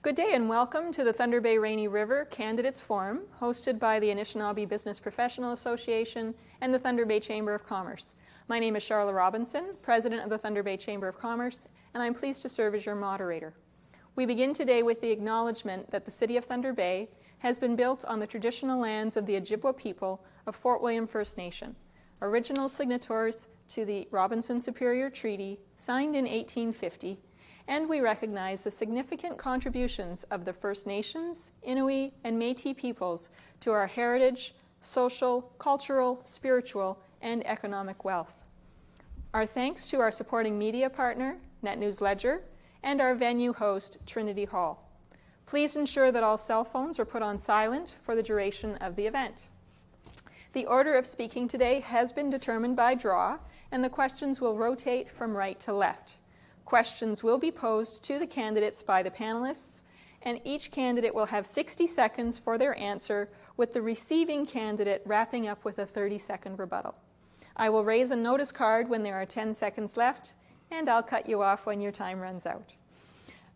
Good day and welcome to the Thunder Bay Rainy River Candidates Forum, hosted by the Anishinaabe Business Professional Association and the Thunder Bay Chamber of Commerce. My name is Charlotte Robinson, President of the Thunder Bay Chamber of Commerce, and I'm pleased to serve as your moderator. We begin today with the acknowledgement that the City of Thunder Bay has been built on the traditional lands of the Ojibwa people of Fort William First Nation, original signatories to the Robinson-Superior Treaty signed in 1850, and we recognize the significant contributions of the First Nations, Inuit, and Métis peoples to our heritage, social, cultural, spiritual, and economic wealth. Our thanks to our supporting media partner, Net News Ledger, and our venue host, Trinity Hall. Please ensure that all cell phones are put on silent for the duration of the event. The order of speaking today has been determined by draw, and the questions will rotate from right to left. Questions will be posed to the candidates by the panelists, and each candidate will have 60 seconds for their answer, with the receiving candidate wrapping up with a 30-second rebuttal. I will raise a notice card when there are 10 seconds left, and I'll cut you off when your time runs out.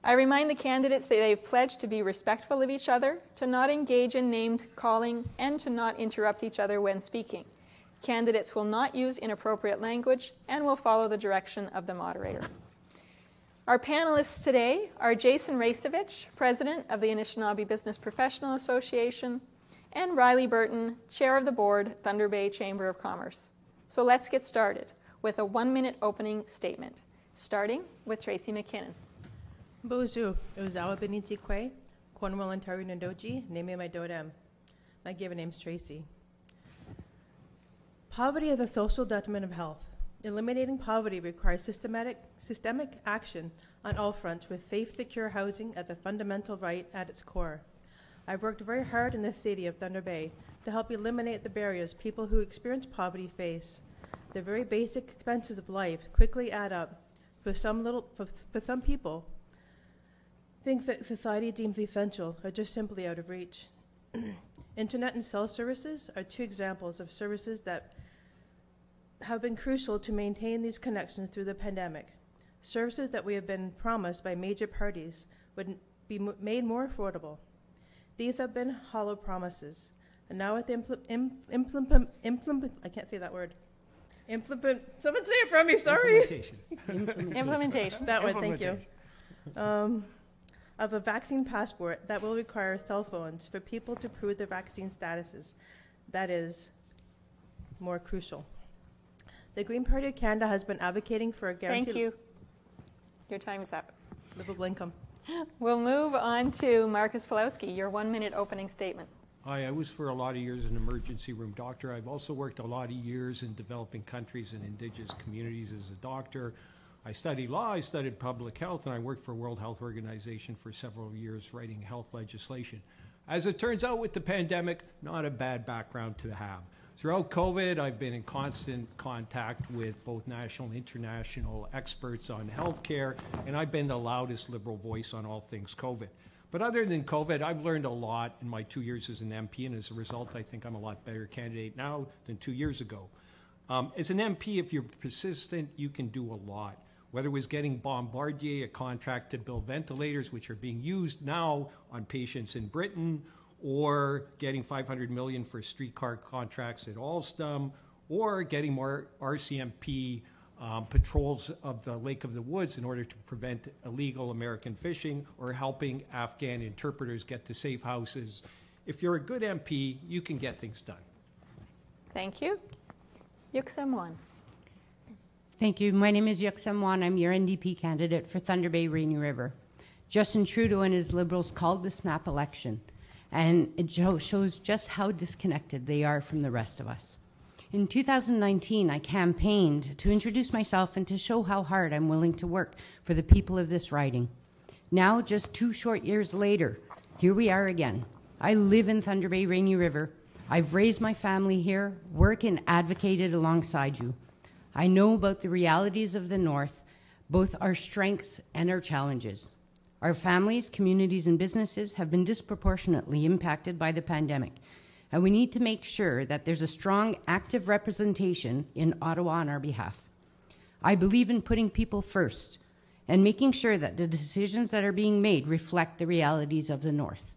I remind the candidates that they've pledged to be respectful of each other, to not engage in named calling, and to not interrupt each other when speaking. Candidates will not use inappropriate language and will follow the direction of the moderator. Our panelists today are Jason Racevich, President of the Anishinaabe Business Professional Association, and Riley Burton, Chair of the Board, Thunder Bay Chamber of Commerce. So let's get started with a 1-minute opening statement, starting with Tracey McKinnon. Bonjour, Uzawa Beniti Kwe, Cornwall Ontario Nandoji, Name my Dodam. My given name's Tracy. Poverty is a social detriment of health. Eliminating poverty requires systemic action on all fronts, with safe, secure housing as a fundamental right at its core. I've worked very hard in the city of Thunder Bay to help eliminate the barriers people who experience poverty face. The very basic expenses of life quickly add up. For some people, things that society deems essential are just simply out of reach. Internet and cell services are two examples of services that have been crucial to maintain these connections through the pandemic. Services that we have been promised by major parties would be made more affordable. These have been hollow promises, and now with the I can't say that word. Someone say it from me, sorry. Implementation. That one, thank you. Of a vaccine passport that will require cell phones for people to prove their vaccine statuses. That is more crucial. The Green Party of Canada has been advocating for a guaranteed... Thank you. Your time is up. Livable income. We'll move on to Marcus Powlowski, your 1-minute opening statement. Hi, I was for a lot of years an emergency room doctor. I've also worked a lot of years in developing countries and Indigenous communities as a doctor. I studied law, I studied public health, and I worked for World Health Organization for several years writing health legislation. As it turns out with the pandemic, not a bad background to have. Throughout COVID, I've been in constant contact with both national and international experts on healthcare, and I've been the loudest Liberal voice on all things COVID. But other than COVID, I've learned a lot in my 2 years as an MP, and as a result, I think I'm a lot better candidate now than 2 years ago. As an MP, if you're persistent, you can do a lot. Whether it was getting Bombardier a contract to build ventilators, which are being used now on patients in Britain, or getting $500 million for streetcar contracts at Alstom, or getting more RCMP patrols of the Lake of the Woods in order to prevent illegal American fishing, or helping Afghan interpreters get to safe houses. If you're a good MP, you can get things done. Thank you. Yuk-Sem Won. Thank you. My name is Yuk-Sem Won. I'm your NDP candidate for Thunder Bay Rainy River. Justin Trudeau and his Liberals called the snap election, and it shows just how disconnected they are from the rest of us. In 2019, I campaigned to introduce myself and to show how hard I'm willing to work for the people of this riding. Now, just 2 short years later, here we are again. I live in Thunder Bay Rainy River. I've raised my family here, work and advocated alongside you. I know about the realities of the North, both our strengths and our challenges. Our families, communities, and businesses have been disproportionately impacted by the pandemic, and we need to make sure that there's a strong, active representation in Ottawa on our behalf. I believe in putting people first, and making sure that the decisions that are being made reflect the realities of the North.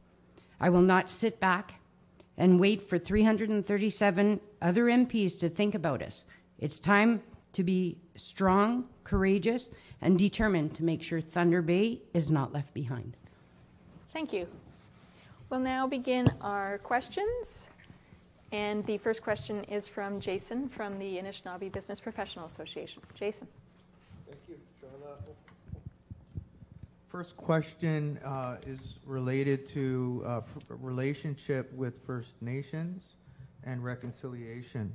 I will not sit back and wait for 337 other MPs to think about us. It's time to be strong, courageous, and determined to make sure Thunder Bay is not left behind. Thank you. We'll now begin our questions. And the first question is from Jason from the Anishinaabe Business Professional Association. Jason. Thank you, Charlotte. First question is related to relationship with First Nations and reconciliation.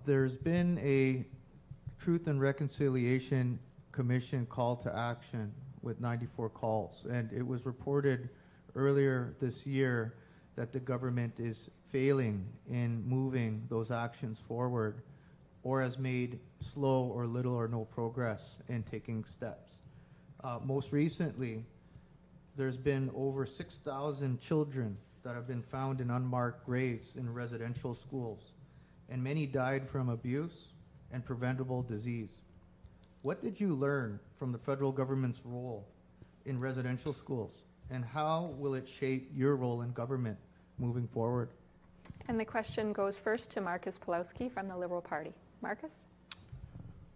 There's been a Truth and Reconciliation Commission call to action with 94 calls, and it was reported earlier this year that the government is failing in moving those actions forward, or has made slow or little or no progress in taking steps. Most recently, there's been over 6,000 children that have been found in unmarked graves in residential schools, and many died from abuse and preventable disease. What did you learn from the federal government's role in residential schools, and how will it shape your role in government moving forward? And the question goes first to Marcus Powlowski from the Liberal Party. Marcus?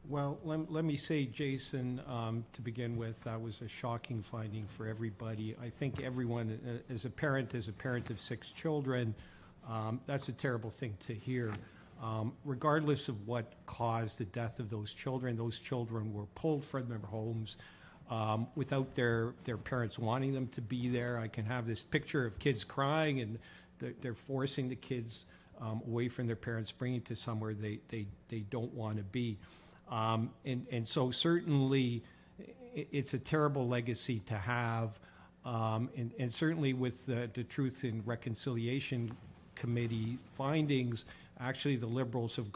Well, let me say, Jason, to begin with, that was a shocking finding for everybody. I think everyone, as a parent of 6 children, that's a terrible thing to hear. Regardless of what caused the death of those children were pulled from their homes without their parents wanting them to be there. I can have this picture of kids crying, and they're forcing the kids away from their parents, bringing to somewhere they don't want to be. And so certainly it's a terrible legacy to have. And certainly with the Truth and Reconciliation Committee findings, actually the Liberals have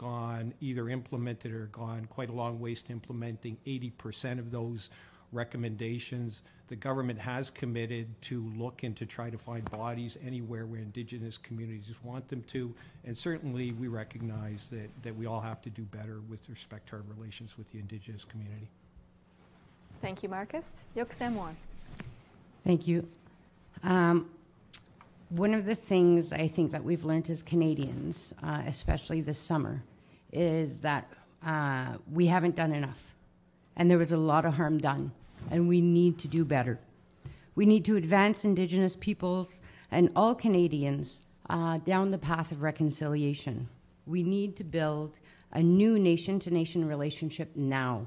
either implemented or gone quite a long ways to implementing 80% of those recommendations. The government has committed to look and to try to find bodies anywhere where Indigenous communities want them to, and certainly we recognize that we all have to do better with respect to our relations with the Indigenous community. Thank you, Marcus. Yuk-Sem Won. Thank you. One of the things I think that we've learned as Canadians, especially this summer, is that we haven't done enough. And there was a lot of harm done, and we need to do better. We need to advance Indigenous peoples and all Canadians down the path of reconciliation. We need to build a new nation-to-nation relationship now.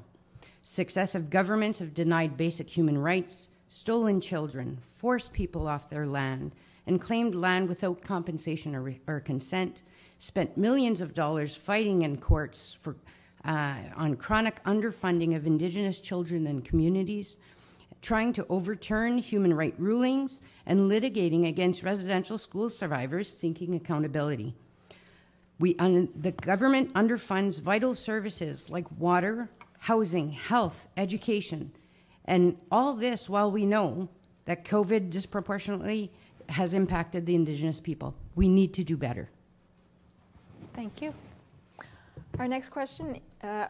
Successive governments have denied basic human rights, stolen children, forced people off their land, and claimed land without compensation or consent, spent millions of dollars fighting in courts for on chronic underfunding of Indigenous children and communities, trying to overturn human rights rulings, and litigating against residential school survivors seeking accountability. The government underfunds vital services like water, housing, health, education, and all this while we know that COVID disproportionately has impacted the Indigenous people. We need to do better. Thank you. Our next question,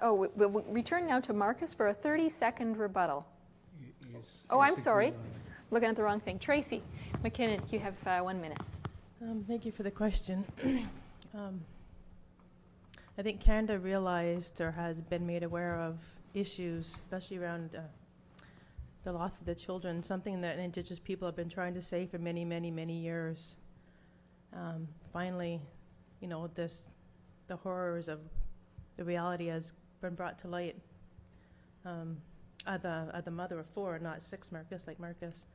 we'll return now to Marcus for a 30-second rebuttal. I'm sorry. Looking at the wrong thing. Tracey McKinnon, you have 1 minute. Thank you for the question. I think Canada realized or has been made aware of issues, especially around the loss of the children, something that Indigenous people have been trying to say for many, many, many years. Finally, the horrors of the reality has been brought to light. At the mother of 4, not 6, Marcus, like Marcus.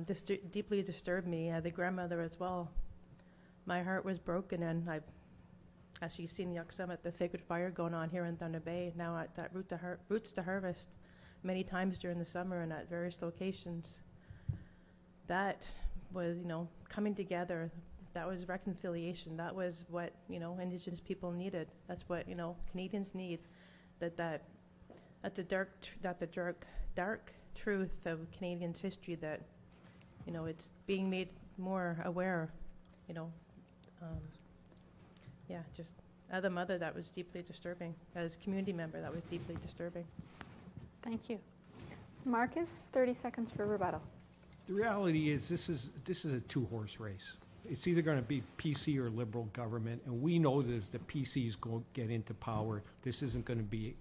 This deeply disturbed me, the grandmother as well. My heart was broken, and I've actually seen Yuk-Sem at the Sacred Fire going on here in Thunder Bay, now at that Roots to Harvest, many times during the summer and at various locations. That was, coming together. That was reconciliation. That was what, Indigenous people needed. That's what, Canadians need. That's the dark truth of Canadians' history that, it's being made more aware, just as a mother, that was deeply disturbing. As a community member, that was deeply disturbing. Thank you. Marcus, 30 seconds for rebuttal. The reality is this is a two-horse race. It's either going to be PC or Liberal government, and we know that if the PCs go get into power, this isn't going to be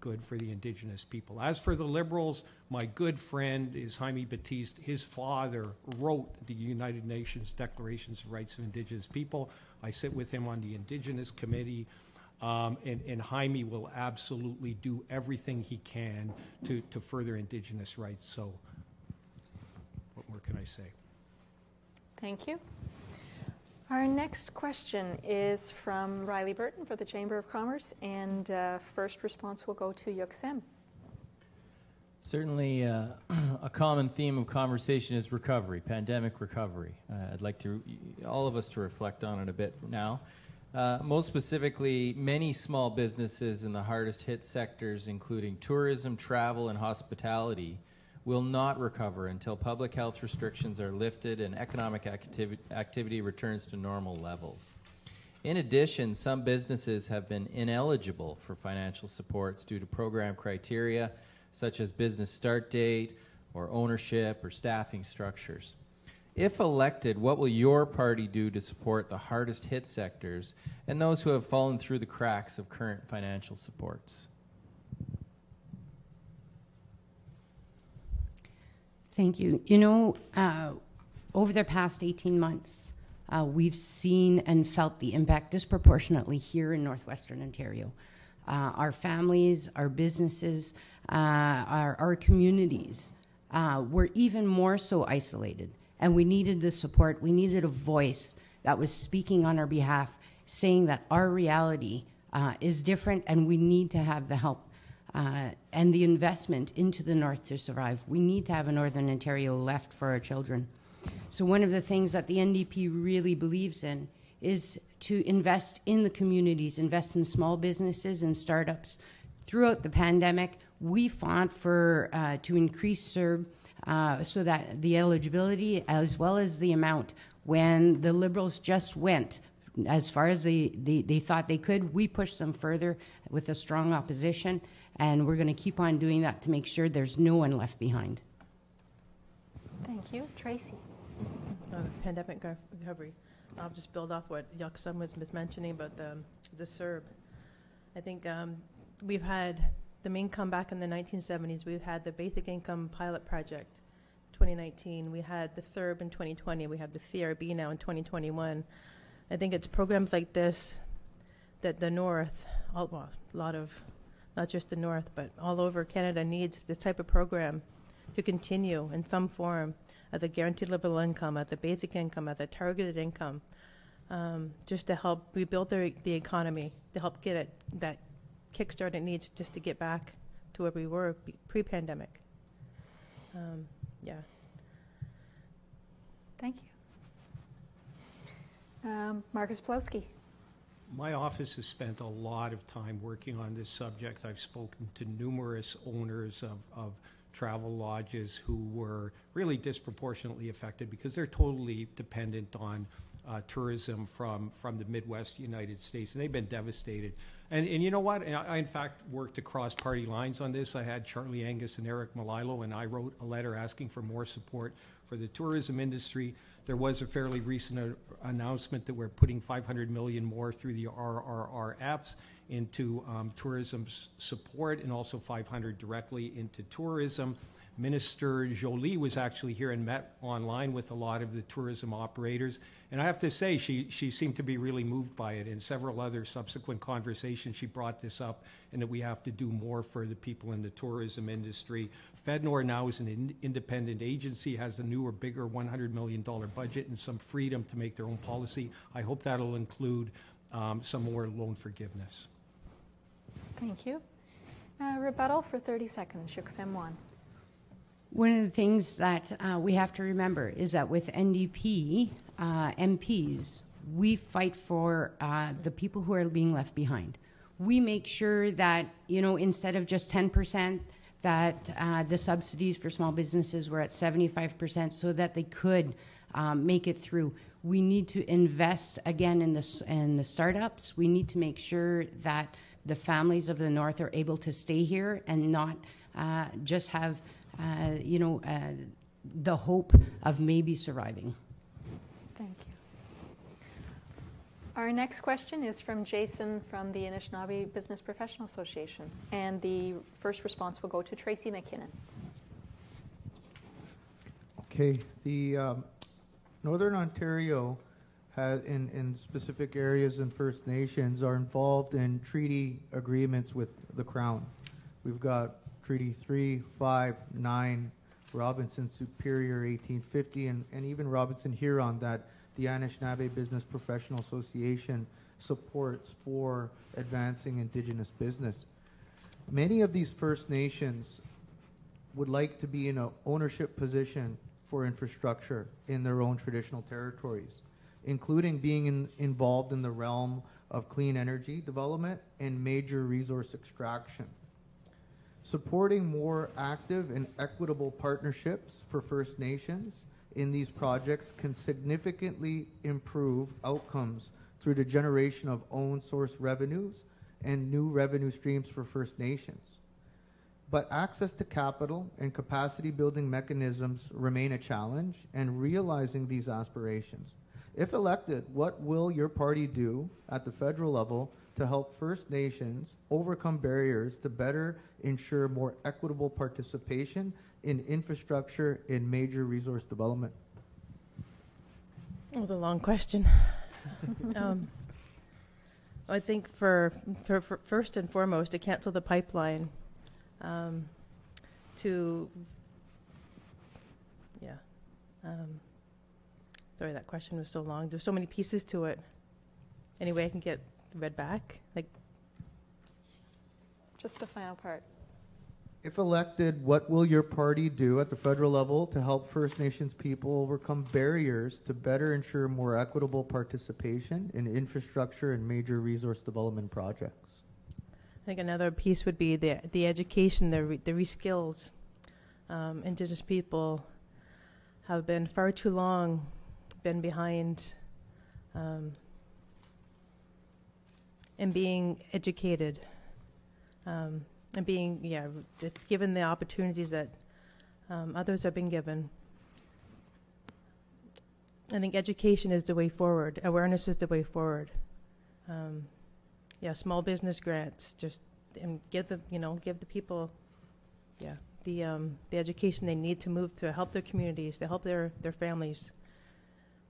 good for the Indigenous people. As for the Liberals, my good friend is Jaime Batiste. His father wrote the United Nations Declarations of Rights of Indigenous People. I sit with him on the Indigenous Committee, and Jaime will absolutely do everything he can to further Indigenous rights. So what more can I say? Thank you. Our next question is from Riley Burton for the Chamber of Commerce, and first response will go to Yuk-Sem. Certainly a common theme of conversation is recovery, pandemic recovery. I'd like all of us to reflect on it a bit now. Most specifically, many small businesses in the hardest hit sectors, including tourism, travel, and hospitality, will not recover until public health restrictions are lifted and economic activity returns to normal levels. In addition, some businesses have been ineligible for financial supports due to program criteria such as business start date or ownership or staffing structures. If elected, what will your party do to support the hardest hit sectors and those who have fallen through the cracks of current financial supports? Thank you. You know, over the past 18 months, we've seen and felt the impact disproportionately here in Northwestern Ontario. Our families, our businesses, our communities were even more so isolated, and we needed the support. We needed a voice that was speaking on our behalf, saying that our reality is different and we need to have the help and the investment into the North to survive. We need to have a Northern Ontario left for our children. So one of the things that the NDP really believes in is to invest in the communities, invest in small businesses and startups. Throughout the pandemic, we fought for to increase CERB so that the eligibility as well as the amount, when the Liberals just went as far as they thought they could, we pushed them further with a strong opposition, and we're going to keep on doing that to make sure there's no one left behind. Thank you. Tracy. Pandemic recovery. I'll just build off what Yuk-Sem was mentioning about the CERB. I think we've had the main comeback in the 1970s. We've had the Basic Income Pilot Project, 2019. We had the CERB in 2020. We have the CRB now in 2021. I think it's programs like this that the North, a lot of, not just the North, but all over Canada needs this type of program to continue in some form as a guaranteed livable income, as a basic income, as a targeted income, just to help rebuild the economy, to help get it that kickstart it needs just to get back to where we were pre-pandemic. Yeah. Thank you. Marcus Powlowski. My office has spent a lot of time working on this subject. I've spoken to numerous owners of travel lodges who were really disproportionately affected because they're totally dependent on tourism from the Midwest United States, and they've been devastated. And you know what? I in fact worked across party lines on this. I had Charlie Angus and Eric Malilo, and I wrote a letter asking for more support for the tourism industry. There was a fairly recent announcement that we're putting $500 million more through the RRRFs into tourism support, and also $500 directly into tourism. Minister Jolie was actually here and met online with a lot of the tourism operators, and I have to say she seemed to be really moved by it. In several other subsequent conversations, she brought this up, and that we have to do more for the people in the tourism industry. FedNor now is an independent agency, has a newer, bigger $100 million budget and some freedom to make their own policy. I hope that'll include some more loan forgiveness. Thank you. Rebuttal for 30 seconds. Yuk-Sem Won. One of the things that we have to remember is that with NDP MPs, we fight for the people who are being left behind. We make sure that, you know, instead of just 10%, that the subsidies for small businesses were at 75% so that they could make it through. We need to invest again in the startups. We need to make sure that the families of the North are able to stay here and not just have the hope of maybe surviving. Thank you. Our next question is from Jason from the Anishinaabe Business Professional Association, and the first response will go to Tracey McKinnon. Okay, the Northern Ontario has, in specific areas and First Nations, are involved in treaty agreements with the Crown. We've got Treaty 3, 5, 9, Robinson Superior 1850, and even Robinson Huron that the Anishinaabe Business Professional Association supports for advancing Indigenous business. Many of these First Nations would like to be in an ownership position for infrastructure in their own traditional territories, including being involved in the realm of clean energy development and major resource extraction. Supporting more active and equitable partnerships for First Nations in these projects can significantly improve outcomes through the generation of own source revenues and new revenue streams for First Nations. But access to capital and capacity building mechanisms remain a challenge, and realizing these aspirations. If elected, what will your party do at the federal level to help First Nations overcome barriers to better ensure more equitable participation in infrastructure in major resource development? That was a long question. I think for first and foremost, to cancel the pipeline, sorry, that question was so long. There's so many pieces to it. Any way I can get read back? Just the final part. If elected, what will your party do at the federal level to help First Nations people overcome barriers to better ensure more equitable participation in infrastructure and major resource development projects? I think another piece would be the education, the reskills. Indigenous people have been far too long behind in being educated. And being, given the opportunities that others have been given. I think education is the way forward. Awareness is the way forward. Small business grants, and give the people, the education they need to move to help their communities, to help their families.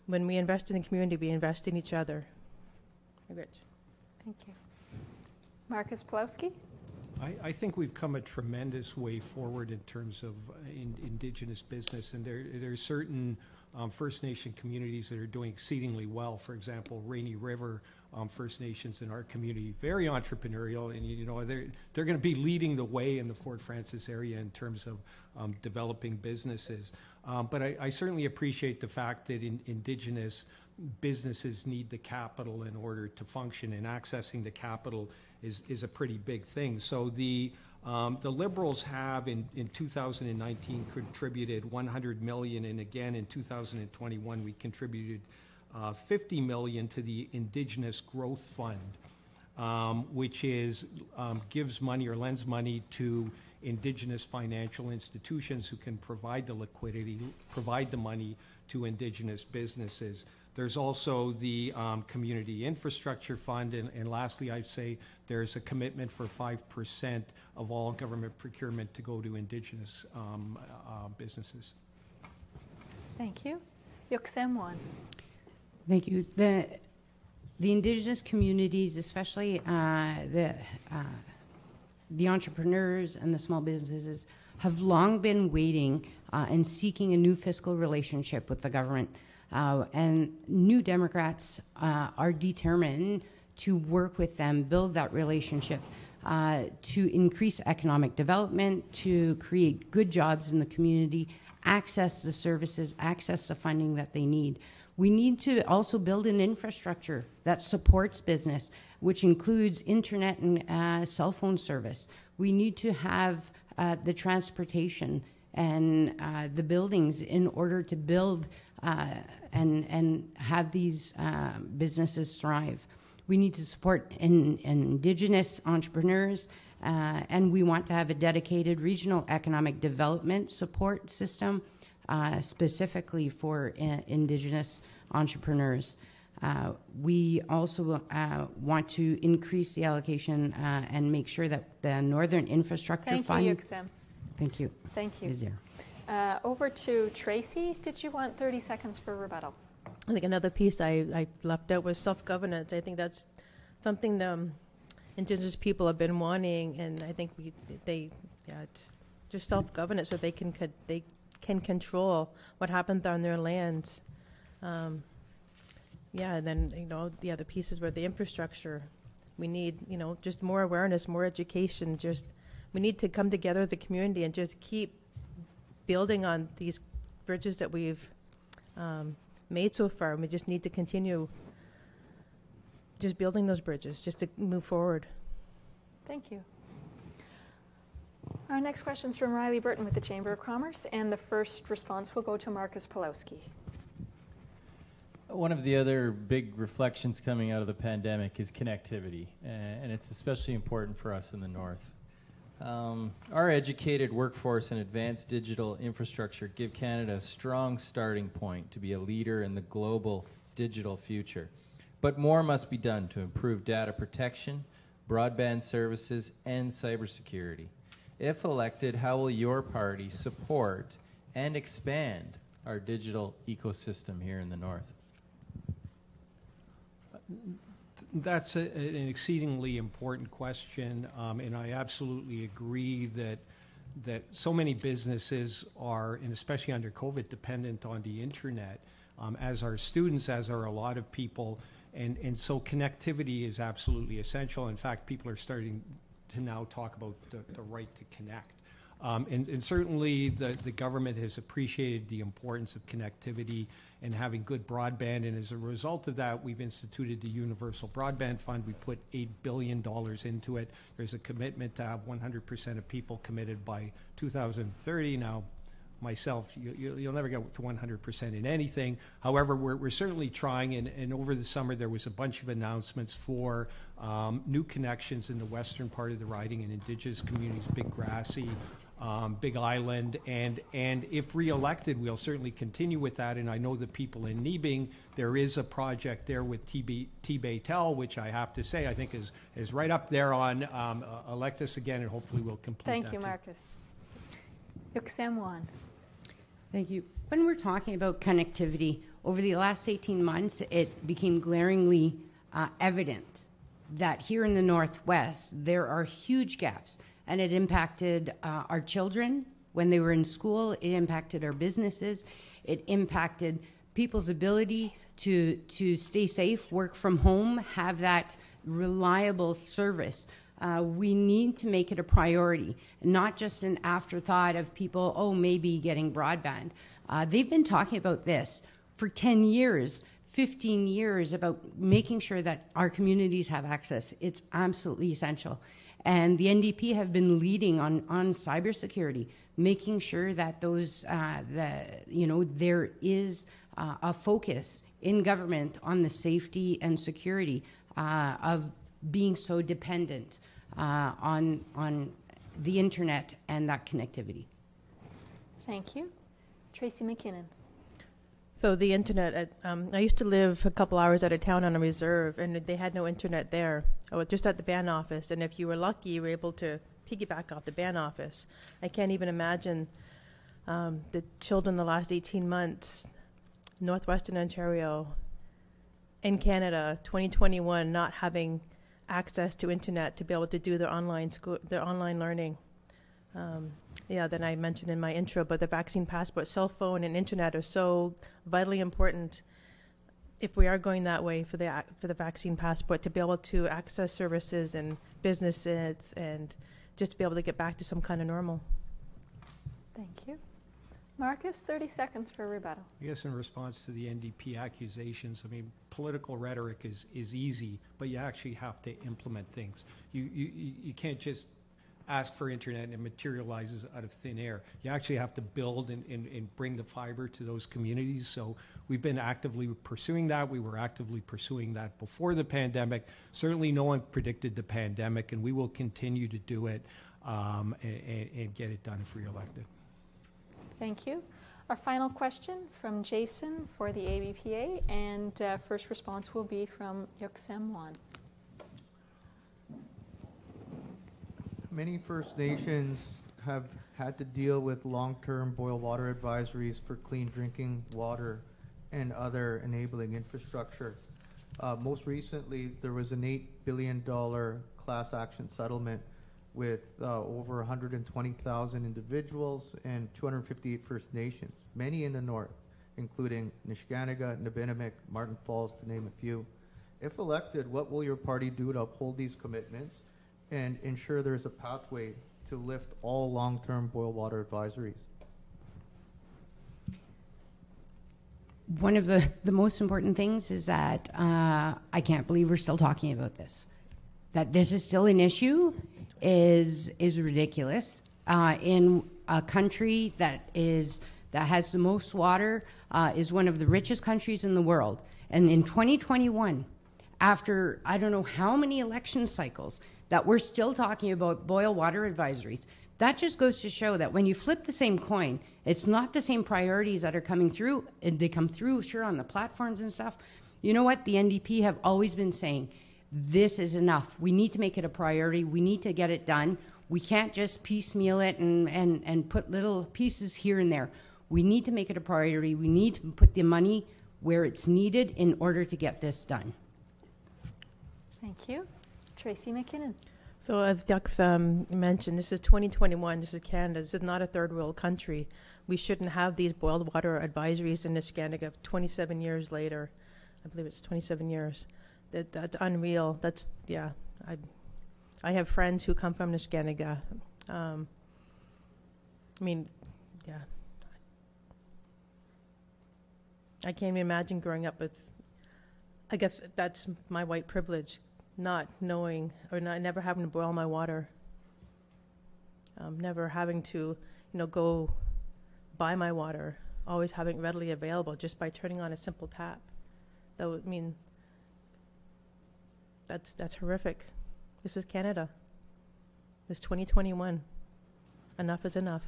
When we invest in the community, we invest in each other. Rich. Thank you. Marcus Powlowski? I think we've come a tremendous way forward in terms of Indigenous business, and there's certain First Nation communities that are doing exceedingly well. For example, Rainy River First Nations in our community, very entrepreneurial, and they're going to be leading the way in the Fort Frances area in terms of developing businesses. But I certainly appreciate the fact that Indigenous businesses need the capital in order to function, and accessing the capital is a pretty big thing. So the Liberals have in 2019 contributed $100 million, and again in 2021 we contributed $50 million to the Indigenous Growth Fund, which gives money or lends money to Indigenous financial institutions who can provide the liquidity, provide the money to Indigenous businesses. There's also the Community Infrastructure Fund, and lastly, I'd say there's a commitment for 5% of all government procurement to go to Indigenous businesses. Thank you. Yuk-Sem Won. Thank you. The Indigenous communities, especially the entrepreneurs and the small businesses, have long been waiting and seeking a new fiscal relationship with the government. And New Democrats are determined to work with them, build that relationship, to increase economic development, to create good jobs in the community, access the services, access the funding that they need. We need to also build an infrastructure that supports business, which includes internet and cell phone service. We need to have the transportation and the buildings in order to build and have these businesses thrive. We need to support Indigenous entrepreneurs, and we want to have a dedicated regional economic development support system specifically for Indigenous entrepreneurs. We also want to increase the allocation and make sure that the Northern Infrastructure Fund... Thank you, Yuk-Sem. Thank you. Thank you. Is there. Over to Tracey. Did you want 30 seconds for rebuttal? I think another piece I left out was self-governance. I think that's something the Indigenous people have been wanting, and I think it's just self-governance so they can control what happens on their lands. And then the other pieces were the infrastructure. We need just more awareness, more education. We need to come together as a community and just keep building on these bridges that we've made so far. And we just need to continue just building those bridges just to move forward. Thank you. Our next question is from Riley Burton with the Chamber of Commerce, and the first response will go to Marcus Powlowski. One of the other big reflections coming out of the pandemic is connectivity, and it's especially important for us in the North. Our educated workforce and advanced digital infrastructure give Canada a strong starting point to be a leader in the global digital future. But more must be done to improve data protection, broadband services, and cybersecurity. If elected, how will your party support and expand our digital ecosystem here in the North? That's an exceedingly important question, and I absolutely agree that so many businesses are, and especially under COVID, dependent on the internet, as are students, as are a lot of people, and so connectivity is absolutely essential. In fact, people are starting to now talk about the right to connect. And certainly the government has appreciated the importance of connectivity and having good broadband, and as a result of that, we've instituted the Universal Broadband Fund. We put $8 billion into it. There's a commitment to have 100% of people committed by 2030. Now, myself, you'll never get to 100% in anything. However, we're certainly trying, and over the summer there was a bunch of announcements for new connections in the western part of the riding and Indigenous communities, Big Grassy, Big Island, and if re-elected, we'll certainly continue with that. And I know the people in Nebing, there is a project there with T-Baytel, which I have to say I think is right up there on elect us again, and hopefully we'll complete that. Thank you, Marcus. Yuk-Sem Won. Thank you. When we're talking about connectivity, over the last 18 months, it became glaringly evident that here in the Northwest, there are huge gaps, and it impacted our children when they were in school. It impacted our businesses. It impacted people's ability to stay safe, work from home, have that reliable service. We need to make it a priority, not just an afterthought of people, maybe getting broadband. They've been talking about this for 10 years, 15 years, about making sure that our communities have access. It's absolutely essential. And the NDP have been leading on cybersecurity, making sure that there is a focus in government on the safety and security of being so dependent on the internet and that connectivity. Thank you. Tracey McKinnon. So the internet, I used to live a couple hours out of town on a reserve, and they had no internet there. I was just at the band office, and if you were lucky, you were able to piggyback off the band office. I can't even imagine the children the last 18 months, Northwestern Ontario, in Canada, 2021, not having access to internet to be able to do their online learning. Then I mentioned in my intro, but the vaccine passport, cell phone, and internet are so vitally important if we are going that way for the vaccine passport, to be able to access services and businesses and just to be able to get back to some kind of normal. Thank you. Marcus, 30 seconds for rebuttal. I guess in response to the NDP accusations, I mean, political rhetoric is easy, but you actually have to implement things. You can't just ask for internet and it materializes out of thin air. You actually have to build and bring the fiber to those communities. So we've been actively pursuing that. We were actively pursuing that before the pandemic. Certainly no one predicted the pandemic, and we will continue to do it and get it done if reelected. Thank you. Our final question from Jason for the ABPA, and first response will be from Yuk-Sem Won. Many First Nations have had to deal with long-term boil water advisories for clean drinking water and other enabling infrastructure. Most recently, there was an $8 billion class action settlement with over 120,000 individuals and 258 First Nations, many in the north, including Nisga'a, Nabinimik, Martin Falls, to name a few. If elected, what will your party do to uphold these commitments and ensure there's a pathway to lift all long-term boil water advisories? One of the most important things is that I can't believe we're still talking about this. That this is still an issue is ridiculous. In a country that has the most water, is one of the richest countries in the world. And in 2021, after I don't know how many election cycles, that we're still talking about boil water advisories. That just goes to show that when you flip the same coin, it's not the same priorities that are coming through, and they come through, sure, on the platforms and stuff. You know what? The NDP have always been saying, this is enough. We need to make it a priority. We need to get it done. We can't just piecemeal it and put little pieces here and there. We need to make it a priority. We need to put the money where it's needed in order to get this done. Thank you. Tracey McKinnon. So as Yuk-Sem mentioned, this is 2021, this is Canada, this is not a third world country. We shouldn't have these boiled water advisories in Nisga'a 27 years later. I believe it's 27 years. That's unreal. That's, yeah, I have friends who come from Nisga'a. I mean, yeah. I can't even imagine growing up with, I guess that's my white privilege, not knowing or never having to boil my water, never having to, go buy my water, always having it readily available just by turning on a simple tap. That would mean that's horrific. This is Canada. This 2021. Enough is enough.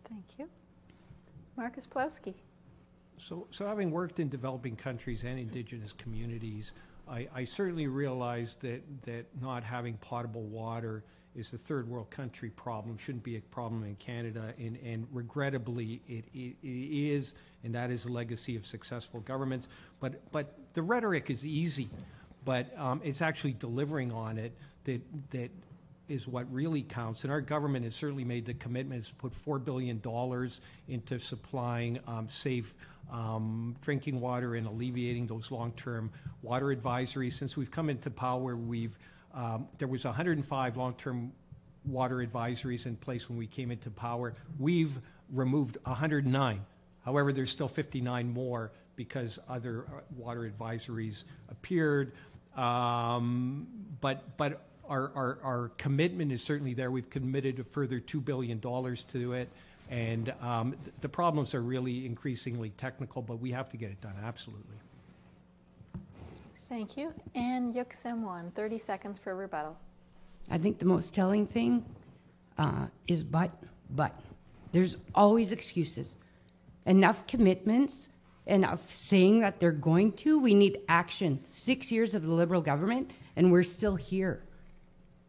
Thank you. Marcus Powlowski. So having worked in developing countries and indigenous communities, I certainly realize that not having potable water is a third world country problem, shouldn't be a problem in Canada, and regrettably it is, and that is a legacy of successful governments. But the rhetoric is easy, but it's actually delivering on it that is what really counts. And our government has certainly made the commitment to put $4 billion into supplying safe drinking water and alleviating those long-term water advisories. Since we've come into power, there was 105 long-term water advisories in place when we came into power. We've removed 109. However, there's still 59 more because other water advisories appeared. But our commitment is certainly there. We've committed a further $2 billion to it. And the problems are really increasingly technical, but we have to get it done, absolutely. Thank you. And Yuk-Sem Won, 30 seconds for rebuttal. I think the most telling thing is but. There's always excuses. Enough commitments, enough saying that they're going to. We need action. 6 years of the Liberal government, and we're still here.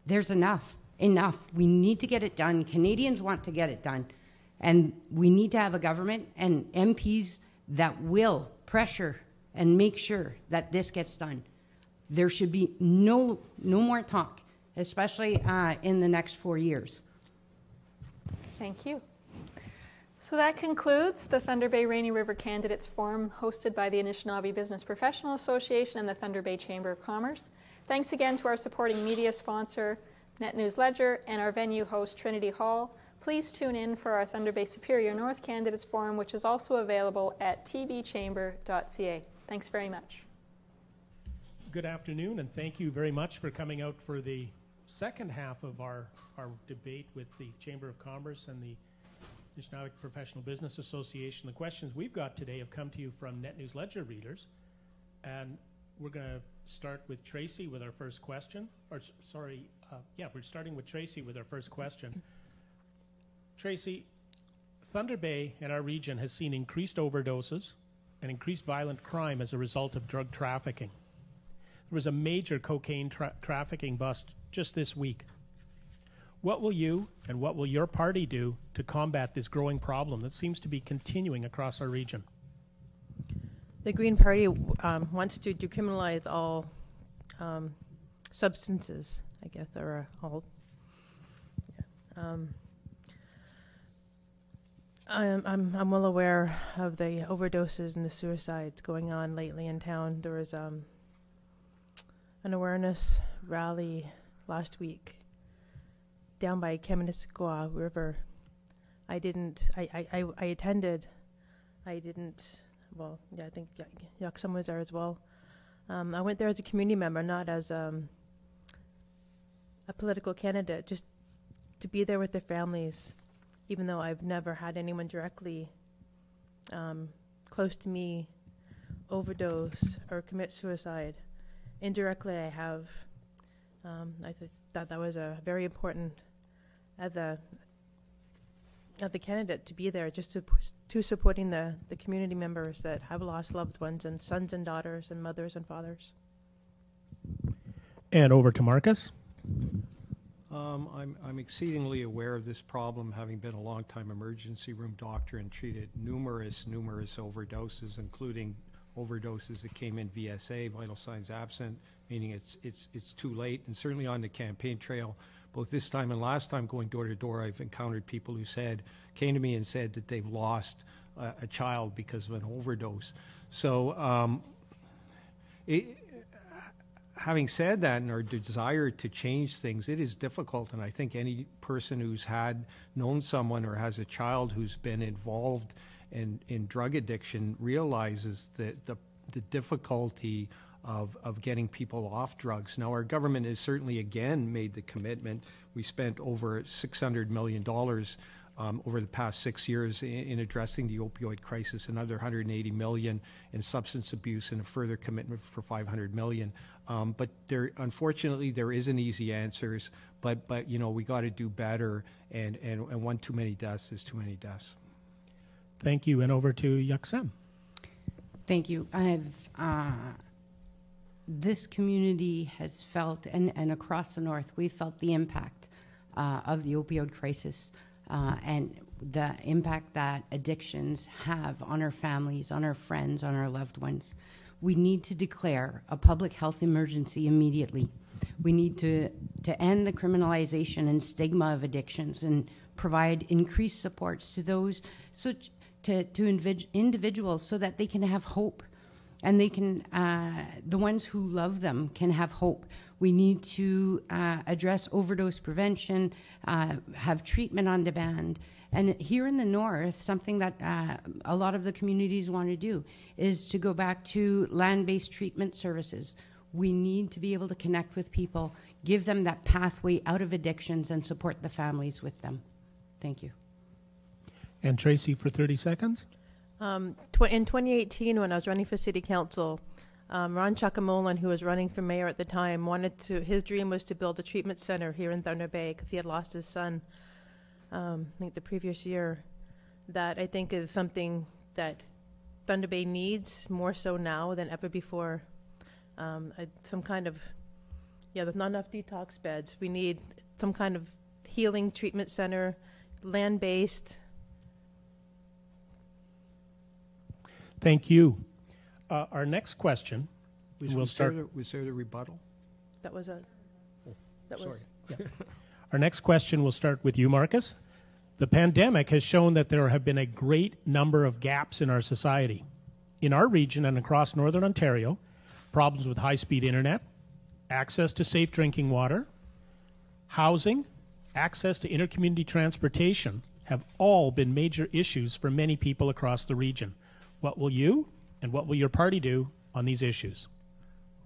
There's enough. We need to get it done. Canadians want to get it done. And we need to have a government and MPs that will pressure and make sure that this gets done. There should be no more talk, especially in the next 4 years. Thank you. So that concludes the Thunder Bay Rainy River Candidates Forum hosted by the Anishinaabe Business Professional Association and the Thunder Bay Chamber of Commerce. Thanks again to our supporting media sponsor, Net News Ledger, and our venue host, Trinity Hall. Please tune in for our Thunder Bay Superior North Candidates Forum, which is also available at tbchamber.ca. Thanks very much. Good afternoon, and thank you very much for coming out for the second half of our debate with the Chamber of Commerce and the Anishinaabe Professional Business Association. The questions we've got today have come to you from Net News Ledger readers, and we're going to start with Tracey with our first question. We're starting with Tracey with our first question. Tracey, Thunder Bay and our region has seen increased overdoses and increased violent crime as a result of drug trafficking. There was a major cocaine trafficking bust just this week. What will you and what will your party do to combat this growing problem that seems to be continuing across our region? The Green Party wants to decriminalize all substances, I guess, or all. Yeah. I'm well aware of the overdoses and the suicides going on lately in town. There was an awareness rally last week down by Kaministiquia River. I attended. I didn't. Well, yeah, I think Yuk-Sem was there as well. I went there as a community member, not as a political candidate, just to be there with their families, even though I've never had anyone directly close to me overdose or commit suicide. Indirectly, I have. I thought that was a very important as a candidate to be there, just to supporting the community members that have lost loved ones and sons and daughters and mothers and fathers. And over to Marcus. I'm exceedingly aware of this problem, having been a long-time emergency room doctor and treated numerous overdoses, including overdoses that came in VSA, vital signs absent, meaning it's too late. And certainly on the campaign trail, both this time and last time going door to door, I've encountered people who came to me and said that they've lost a child because of an overdose. So having said that, and our desire to change things, it is difficult. And I think any person who's known someone or has a child who's been involved in drug addiction realizes that the difficulty of getting people off drugs. Now, our government has certainly again made the commitment. We spent over $600 million over the past 6 years in addressing the opioid crisis, another $180 million in substance abuse, and a further commitment for $500 million. But unfortunately, there isn't easy answers. But we got to do better. And one too many deaths is too many deaths. Thank you, and over to Yuk-Sem. Thank you. This community has felt, and across the North, we've felt the impact of the opioid crisis and the impact that addictions have on our families, on our friends, on our loved ones. We need to declare a public health emergency immediately. We need to end the criminalization and stigma of addictions and provide increased supports to those, to individuals, so that they can have hope, and they can, the ones who love them can have hope. We need to address overdose prevention, have treatment on demand. And here in the North, something that a lot of the communities want to do is to go back to land-based treatment services. We need to be able to connect with people, give them that pathway out of addictions, and support the families with them. Thank you. And Tracey, for 30 seconds. In 2018, when I was running for city council, Ron Chakamolan, who was running for mayor at the time, his dream was to build a treatment center here in Thunder Bay because he had lost his son, I think the previous year. That I think is something that Thunder Bay needs more so now than ever before. Some kind of, there's not enough detox beds. We need some kind of healing treatment center, land-based. Thank you. Our next question, Was there the rebuttal? That was a. That sorry. was. Yeah. Our next question will start with you, Marcus. The pandemic has shown that there have been a great number of gaps in our society. In our region and across Northern Ontario, problems with high-speed internet, access to safe drinking water, housing, access to intercommunity transportation have all been major issues for many people across the region. What will you and what will your party do on these issues?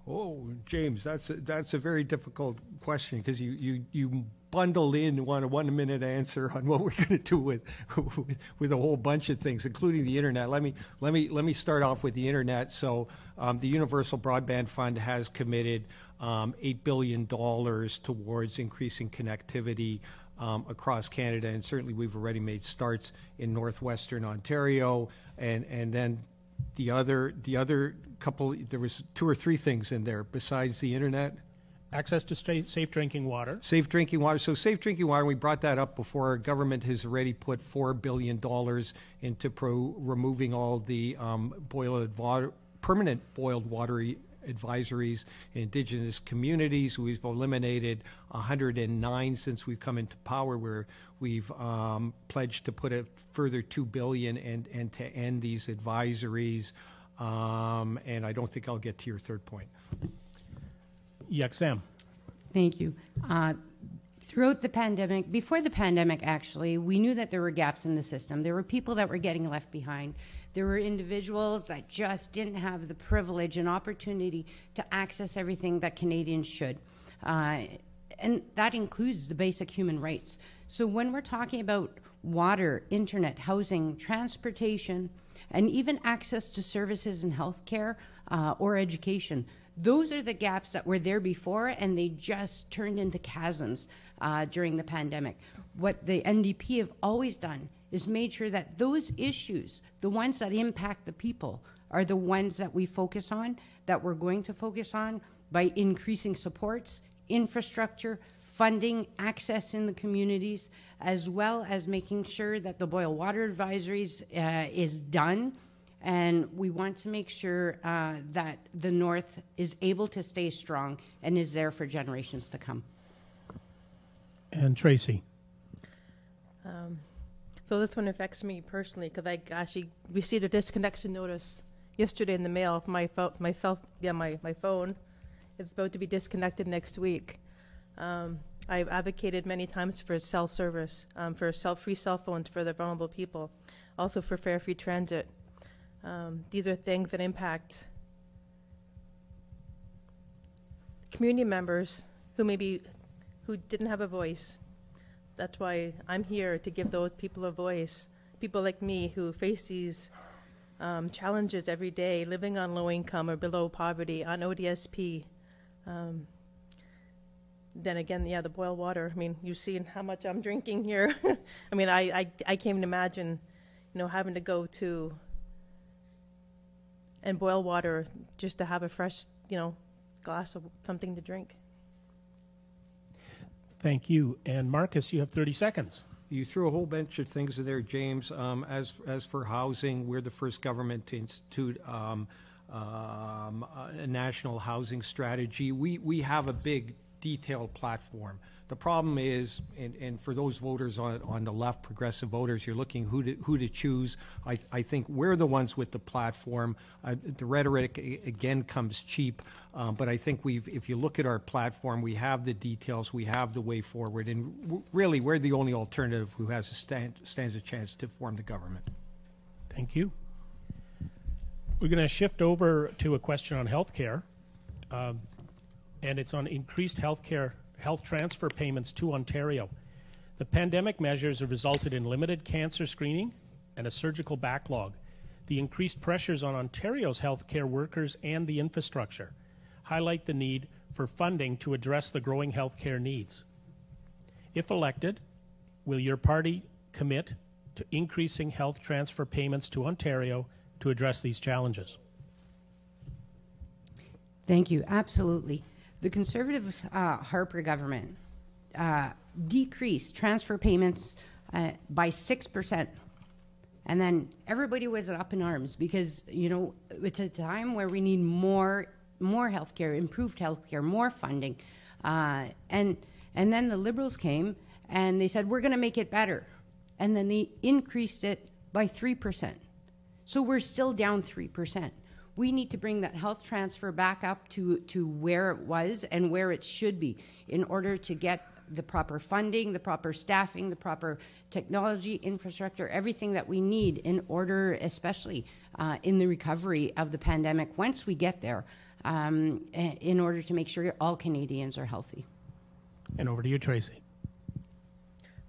Oh, James, that's a very difficult question because you bundled in one minute answer on what we're going to do with a whole bunch of things, including the internet. Let me start off with the internet. So the Universal Broadband Fund has committed $8 billion towards increasing connectivity across Canada, and certainly we've already made starts in northwestern Ontario, and then the other couple, there was 2 or 3 things in there besides the internet. Access to safe drinking water. Safe drinking water. So safe drinking water, we brought that up before. Our government has already put $4 billion into removing all the permanent boiled water advisories in Indigenous communities. We've eliminated 109 since we've come into power, where we've pledged to put a further $2 billion and to end these advisories. And I don't think I'll get to your third point. Yuk-Sem. Thank you. Throughout the pandemic, before the pandemic actually, we knew that there were gaps in the system. There were people that were getting left behind. There were individuals that just didn't have the privilege and opportunity to access everything that Canadians should. And that includes the basic human rights. So when we're talking about water, internet, housing, transportation, and even access to services and healthcare or education, those are the gaps that were there before, and they just turned into chasms during the pandemic. What the NDP have always done is made sure that those issues, the ones that impact the people, are the ones that we focus on, that we're going to focus on by increasing supports, infrastructure, funding, access in the communities, as well as making sure that the boil water advisories is done. And we want to make sure that the North is able to stay strong and is there for generations to come. And Tracey. So this one affects me personally because I actually received a disconnection notice yesterday in the mail from my phone. It's about to be disconnected next week. I've advocated many times for cell service, for free cell phones for the vulnerable people, also for fare free transit. These are things that impact community members who didn't have a voice. That's why I'm here, to give those people a voice. People like me who face these challenges every day, living on low income or below poverty, on ODSP. Then again, the boiled water. I mean, you've seen how much I'm drinking here. I mean, I can't even imagine, having to go to and boil water just to have a fresh, glass of something to drink. Thank you. And Marcus, you have 30 seconds. You threw a whole bunch of things in there, James. As for housing, we're the first government to institute a national housing strategy. We have a big, detailed platform. The problem is, and for those voters on the left, progressive voters, you're looking who to choose. I think we're the ones with the platform. The rhetoric again comes cheap, but I think if you look at our platform, we have the details, we have the way forward, and really we're the only alternative who has stands a chance to form the government. Thank you. We're going to shift over to a question on healthcare, and it's on increased health transfer payments to Ontario. The pandemic measures have resulted in limited cancer screening and a surgical backlog. The increased pressures on Ontario's healthcare workers and the infrastructure highlight the need for funding to address the growing healthcare needs. If elected, will your party commit to increasing health transfer payments to Ontario to address these challenges? Thank you. Absolutely. The Conservative Harper government decreased transfer payments by 6%. And then everybody was up in arms because, it's a time where we need more healthcare, improved healthcare, more funding. And then the Liberals came and they said, we're going to make it better. And then they increased it by 3%. So we're still down 3%. We need to bring that health transfer back up to where it was and where it should be in order to get the proper funding, the proper staffing, the proper technology, infrastructure, everything that we need in order, especially in the recovery of the pandemic. Once we get there, in order to make sure all Canadians are healthy. And over to you, Tracey.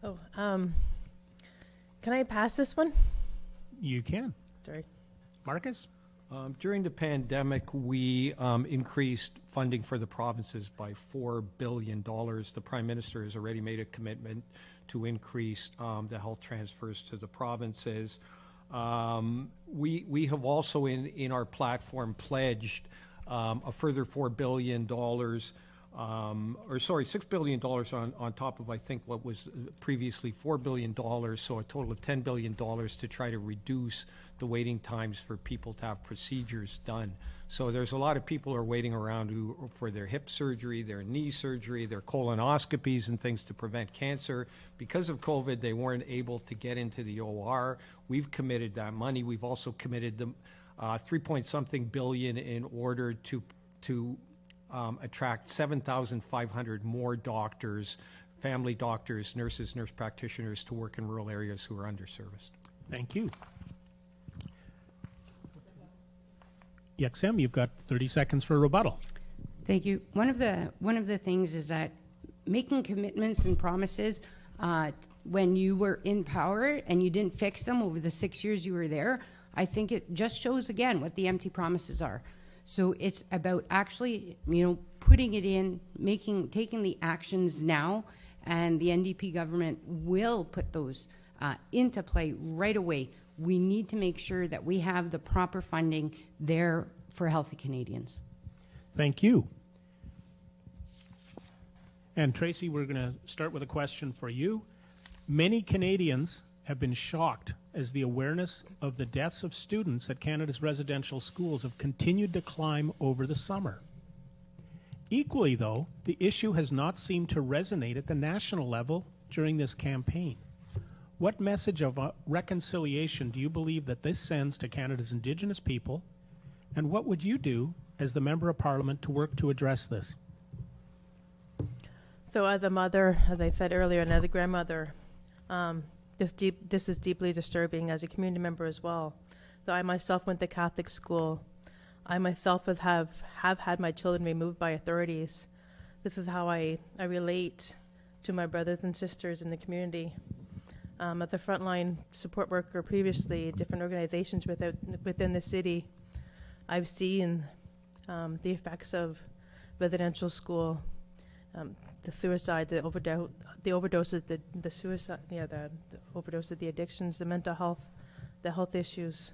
Oh, can I pass this one? You can. Sorry. Marcus? During the pandemic, we increased funding for the provinces by $4 billion. The Prime Minister has already made a commitment to increase the health transfers to the provinces. We have also in our platform pledged a further $4 billion, $6 billion on top of, I think, what was previously $4 billion, so a total of $10 billion to try to reduce the waiting times for people to have procedures done. So there's a lot of people who are waiting around for their hip surgery, their knee surgery, their colonoscopies and things to prevent cancer. Because of COVID, they weren't able to get into the OR. We've committed that money. We've also committed the 3-point-something billion in order to attract 7,500 more doctors, family doctors, nurses, nurse practitioners to work in rural areas who are underserviced. Thank you. Yuk-Sem, you've got 30 seconds for a rebuttal. Thank you. One of the things is that making commitments and promises when you were in power and you didn't fix them over the 6 years you were there, I think it just shows again what the empty promises are. So it's about actually, putting it in, taking the actions now, and the NDP government will put those into play right away. We need to make sure that we have the proper funding there for healthy Canadians. Thank you. And Tracey, we're going to start with a question for you. Many Canadians have been shocked as the awareness of the deaths of students at Canada's residential schools have continued to climb over the summer. Equally, though, the issue has not seemed to resonate at the national level during this campaign. What message of reconciliation do you believe that this sends to Canada's Indigenous people, and what would you do as the Member of Parliament to work to address this? So as a mother, as I said earlier, and as a grandmother, this is deeply disturbing as a community member as well. So I myself went to Catholic school. I myself have had my children removed by authorities. This is how I relate to my brothers and sisters in the community. As a frontline support worker previously, different organizations within the city, I've seen the effects of residential school, the suicide, the overdoses, the suicide, the overdoses, the addictions, the mental health, the health issues.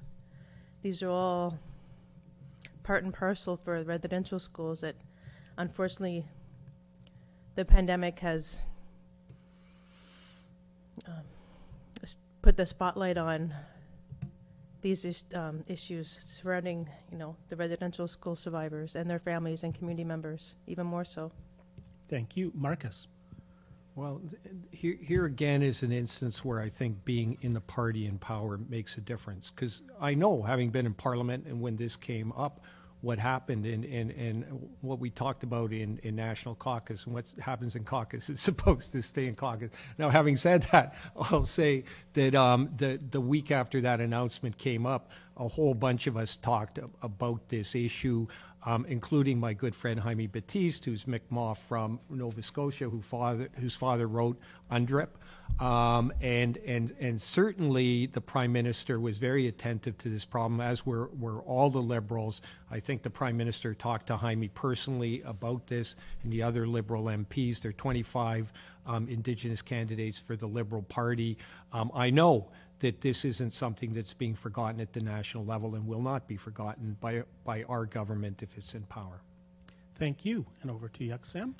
These are all part and parcel for residential schools that, unfortunately, the pandemic has put the spotlight on these issues surrounding, the residential school survivors and their families and community members, even more so. Thank you. Marcus. Well, here again is an instance where I think being in the party in power makes a difference. Because I know, having been in Parliament and when this came up, what happened and what we talked about in National Caucus, and what happens in caucus is supposed to stay in caucus. Now, having said that, I'll say that the week after that announcement came up, a whole bunch of us talked about this issue, including my good friend Jaime Batiste, who's Mi'kmaq from Nova Scotia, whose father wrote UNDRIP. And certainly the Prime Minister was very attentive to this problem, as were all the Liberals. I think the Prime Minister talked to Jaime personally about this and the other Liberal MPs. There are 25 Indigenous candidates for the Liberal Party. I know that this isn't something that's being forgotten at the national level and will not be forgotten by our government if it's in power. Thank you. And over to Yuk-Sem.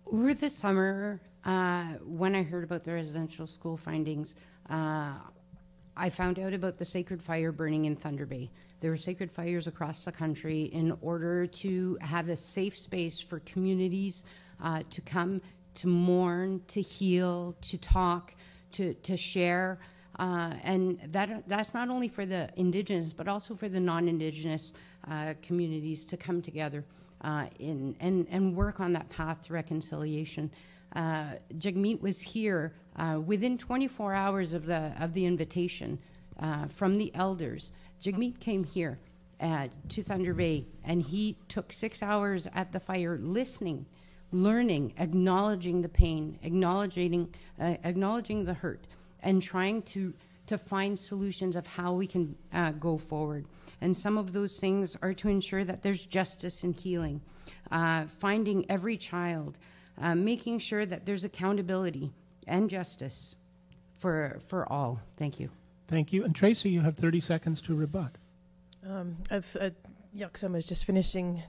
Over the summer, when I heard about the residential school findings, I found out about the sacred fire burning in Thunder Bay. There were sacred fires across the country in order to have a safe space for communities to come, to mourn, to heal, to talk, to share. And that's not only for the Indigenous, but also for the non-Indigenous communities to come together and work on that path to reconciliation. Jagmeet was here within 24 hours of the invitation from the elders. Jagmeet came here to Thunder Bay, and he took 6 hours at the fire listening, learning, acknowledging the pain, acknowledging the hurt, and trying to find solutions of how we can go forward. And some of those things are to ensure that there's justice and healing, finding every child, making sure that there's accountability and justice for all. Thank you. Thank you. And Tracey, you have 30 seconds to rebut. As Yuk-Sem was just finishing,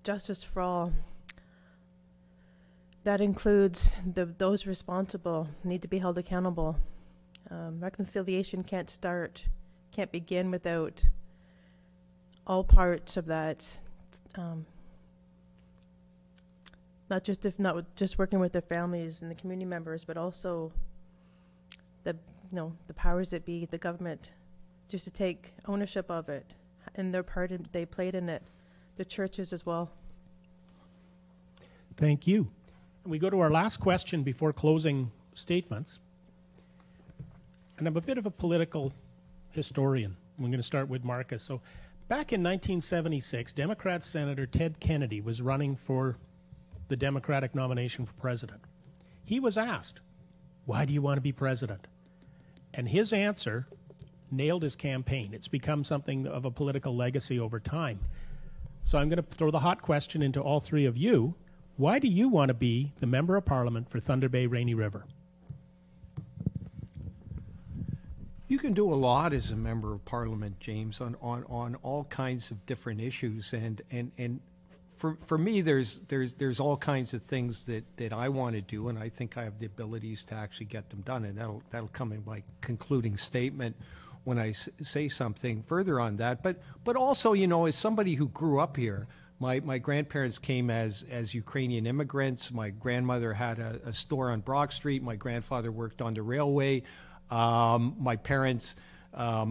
justice for all. That includes those responsible need to be held accountable. Reconciliation can't begin without all parts of that. Not just working with the families and the community members, but also the powers that be, the government, just to take ownership of it and their part they played in it. The churches as well. Thank you. We go to our last question before closing statements. And I'm a bit of a political historian. I'm going to start with Marcus. So back in 1976, Democrat Senator Ted Kennedy was running for the Democratic nomination for president. He was asked, "Why do you want to be president?" And his answer nailed his campaign. It's become something of a political legacy over time. So I'm going to throw the hot question into all three of you. Why do you want to be the Member of Parliament for Thunder Bay Rainy River? You can do a lot as a Member of Parliament, James, on all kinds of different issues. And for me, there's all kinds of things that I want to do, and I think I have the abilities to actually get them done. And that'll come in my concluding statement when I say something further on that. But also, as somebody who grew up here, my grandparents came as Ukrainian immigrants. My grandmother had a store on Brock Street. My grandfather worked on the railway. My parents, my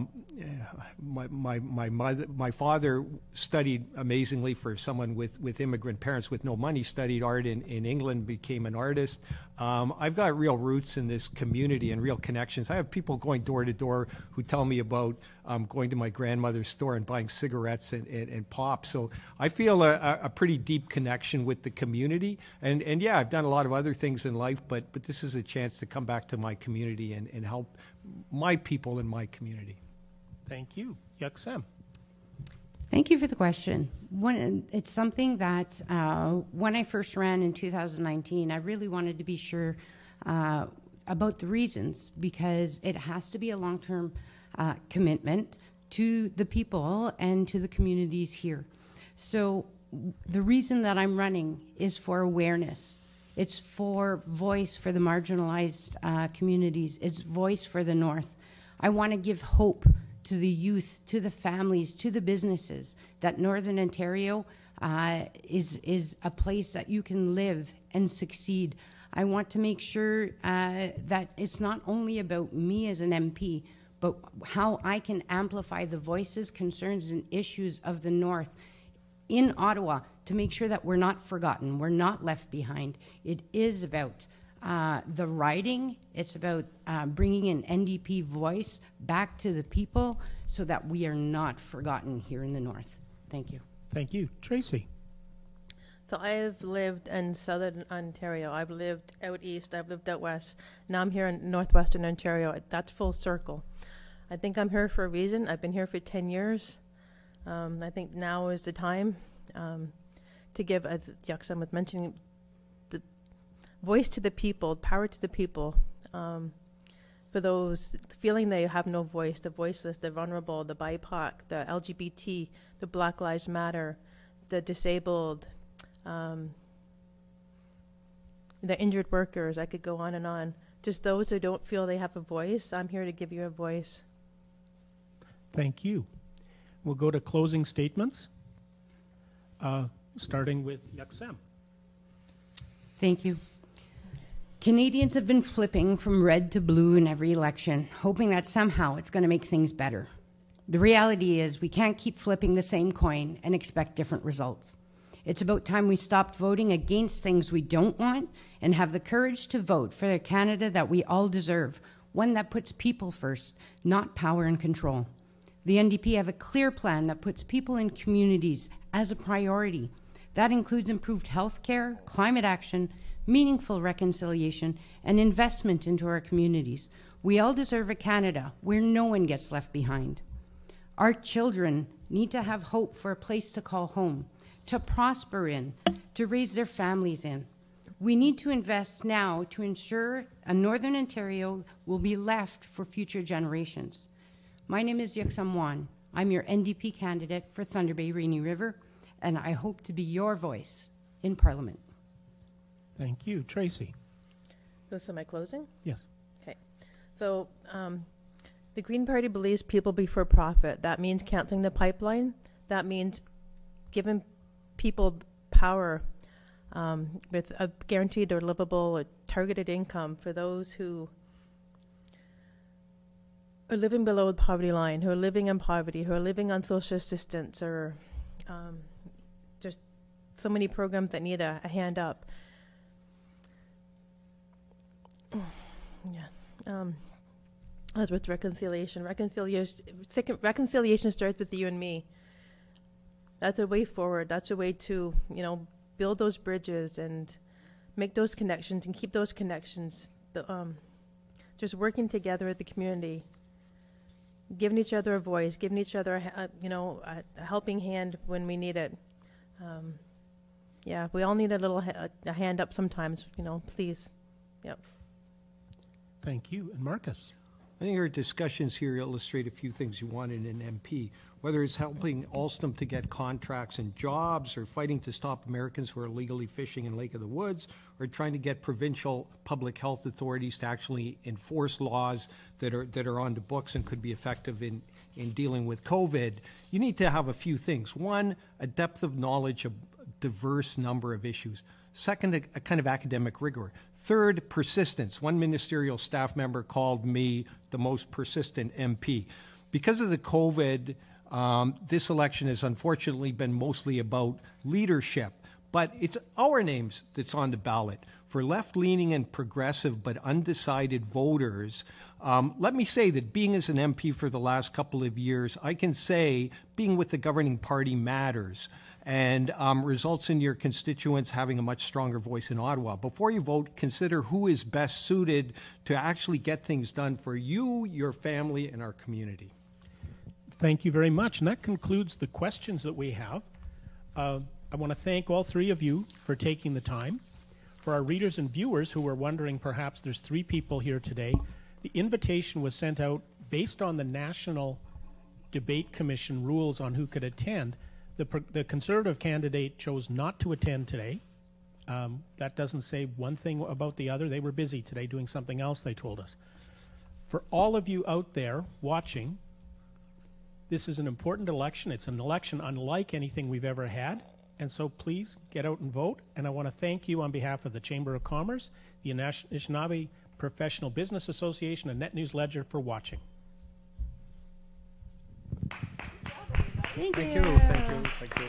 father studied amazingly for someone with immigrant parents with no money, studied art in England, became an artist. I've got real roots in this community and real connections. I have people going door to door who tell me about going to my grandmother's store and buying cigarettes and pop. So I feel a pretty deep connection with the community. And yeah, I've done a lot of other things in life, but this is a chance to come back to my community and help my people in my community. Thank you. Yuk-Sem. Thank you for the question. It's something that when I first ran in 2019, I really wanted to be sure about the reasons, because it has to be a long-term commitment to the people and to the communities here. So the reason that I'm running is for awareness. It's for voice for the marginalized communities. It's voice for the North. I want to give hope to the youth, to the families, to the businesses, that Northern Ontario is a place that you can live and succeed. I want to make sure that it's not only about me as an MP, but how I can amplify the voices, concerns, and issues of the North in Ottawa to make sure that we're not forgotten, we're not left behind. It is about the riding. It's about bringing an NDP voice back to the people so that we are not forgotten here in the North. Thank you. Thank you. Tracey. So I've lived in Southern Ontario. I've lived out east. I've lived out west. Now I'm here in Northwestern Ontario. That's full circle. I think I'm here for a reason. I've been here for 10 years. I think now is the time to give, as Yuk-Sem was mentioning, the voice to the people, power to the people. For those feeling they have no voice, the voiceless, the vulnerable, the BIPOC, the LGBT, the Black Lives Matter, the disabled, the injured workers. I could go on and on. Just those who don't feel they have a voice, I'm here to give you a voice. Thank you. We'll go to closing statements, starting with Yuk-Sem. Thank you. Canadians have been flipping from red to blue in every election, hoping that somehow it's going to make things better. The reality is we can't keep flipping the same coin and expect different results. It's about time we stopped voting against things we don't want and have the courage to vote for the Canada that we all deserve, one that puts people first, not power and control. The NDP have a clear plan that puts people in communities as a priority. That includes improved health care, climate action, meaningful reconciliation, and investment into our communities. We all deserve a Canada where no one gets left behind. Our children need to have hope for a place to call home, to prosper in, to raise their families in. We need to invest now to ensure a Northern Ontario will be left for future generations. My name is Yuk-Sem Won. I'm your NDP candidate for Thunder Bay Rainy River, and I hope to be your voice in Parliament. Thank you. Tracey. This is my closing? Yes. Okay. So the Green Party believes people before profit. That means canceling the pipeline. That means giving people power with a guaranteed or livable or targeted income for those who are living below the poverty line, who are living in poverty, who are living on social assistance, or just so many programs that need a hand up. Yeah. As with reconciliation. Reconciliation starts with you and me. That's a way forward. That's a way to, build those bridges and make those connections and keep those connections. Just working together as the community, giving each other a voice, giving each other a helping hand when we need it. We all need a hand up sometimes. Please. Yep. Thank you. And Marcus. I think our discussions here illustrate a few things you want in an MP, whether it's helping Alstom to get contracts and jobs, or fighting to stop Americans who are illegally fishing in Lake of the Woods, or trying to get provincial public health authorities to actually enforce laws that are on the books and could be effective in dealing with COVID. You need to have a few things. One, a depth of knowledge of a diverse number of issues. Second, a kind of academic rigor. Third, persistence. One ministerial staff member called me the most persistent MP. Because of the COVID, this election has unfortunately been mostly about leadership, but it's our names that's on the ballot. For left-leaning and progressive but undecided voters, let me say that being as an MP for the last couple of years, I can say being with the governing party matters, and results in your constituents having a much stronger voice in Ottawa. Before you vote, consider who is best suited to actually get things done for you, your family, and our community. Thank you very much. And that concludes the questions that we have. I want to thank all three of you for taking the time. For our readers and viewers who were wondering, perhaps there's 3 people here today, the invitation was sent out based on the National Debate Commission rules on who could attend. The Conservative candidate chose not to attend today. That doesn't say one thing about the other. They were busy today doing something else, they told us. For all of you out there watching, this is an important election. It's an election unlike anything we've ever had. And so please get out and vote. And I want to thank you on behalf of the Chamber of Commerce, the Anishinaabe Professional Business Association, and Net News Ledger for watching. Thank you. Thank you.